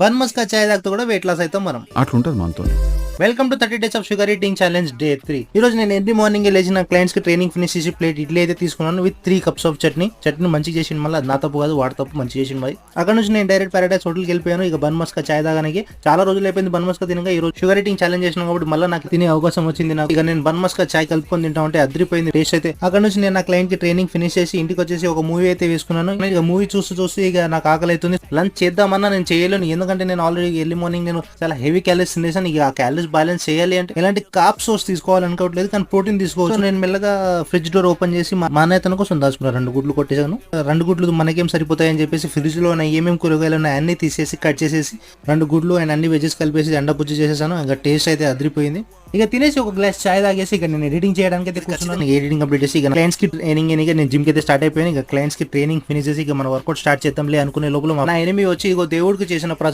Bun మస్కా చాయ్ తాగితే కూడా weight loss అవుతాం మనం. అట్లుంటది మనతో. Welcome to 30 days of sugar eating challenge day 3. ఈ రోజు నేను ఎర్లీ మార్నింగ్ లేచి నా క్లయింట్స్ కి ట్రైనింగ్ ఫినిష్ చేసి ప్లేట్ ఇడ్లీ అయితే తీసుకున్నాను విత్ 3 cups ఆఫ్ చట్నీ మంచిగా చేసింది. మళ్ళీ అది నా తప్పు కాదు, వాడి తప్పు, మంచి చేసింది మరి. అక్కడ నుంచి నేను డైరెక్ట్ పారాడైస్ హోటల్కి వెళ్ళిపోయాను. ఇక బన్ మస్కా చాయ్ తాగడానికి చాలా రోజులు అయిపోయింది. బన్ మస్కా తినగా ఈ రోజు షుగర్ ఈటింగ్ ఛాలెంజ్ చేసినా కాబట్టి మళ్ళీ నాకు తినే అవకాశం వచ్చింది. నాకు ఇక నేను బన్ మస్కా చాయ్ కలుపుకొని తింటా ఉంటే అదిరిపోయింది టేస్ట్ అయితే. అక్కడ నుంచి నేను నా క్లయింట్ కి ట్రైనింగ్ ఫినిష్ చేసి ఇంటికి వచ్చేసి ఒక మూవీ అయితే వేసుకున్నాను. ఇక మూవీ చూస్తూ ఇక నాకు ఆకలి అవుతుంది. లంచ్ చేద్దామన్నా నేను చేయలేను, ఎందుకంటే నేను ఆల్రెడీ ఎర్లీ మార్నింగ్ నేను చాలా హెవీ క్యాలరీస్ తినేసాను. ఇక ఆ క్యాలరీస్ బ్యాలెన్స్ చేయాలి అంటే ఎలాంటి కాప్ సోర్స్ తీసుకోవాలనుకోవట్లేదు, కానీ ప్రోటీన్ తీసుకోవచ్చు. నేను మెల్లగా ఫ్రిడ్జ్ డోర్ ఓపెన్ చేసి మా అన్నయ్య కోసం దాచుకున్నాను. 2 గుడ్లు కొట్టేసాను. 2 గుడ్లు మనకేం సరిపోతాయని చెప్పేసి ఫ్రిడ్జ్ లో ఏమేమి కూరగాయలు ఉన్నాయి అన్ని తీసేసి కట్ చేసేసి 2 గుడ్లు అండ్ అన్ని వెజెస్ కలిపేసి ఎండపుచ్చి చేసేసాను. ఇంకా టేస్ట్ అయితే అదిరిపోయింది. ఇక తినేసి ఒక గ్లాస్ చాయ్ తాగేసి ఇక నేను ఎడిటింగ్ చేయడానికి అయితే కూర్చున్నాను. ఎడిటింగ్ కంప్లీట్ చేసి ఇక క్లయింట్స్ కి ట్రైనింగ్ నేను జిమ్ కి అయితే స్టార్ట్ అయిపోయాను. ఇక క్లయింట్స్ కి ట్రైనింగ్ ఫినిష్ చేసి ఇక మన వర్కౌట్ స్టార్ట్ చేద్దాంలే అనుకునే లోపల నా ఎనిమి వచ్చి ఇగో దేవుడికి చేసిన ప్రసాదం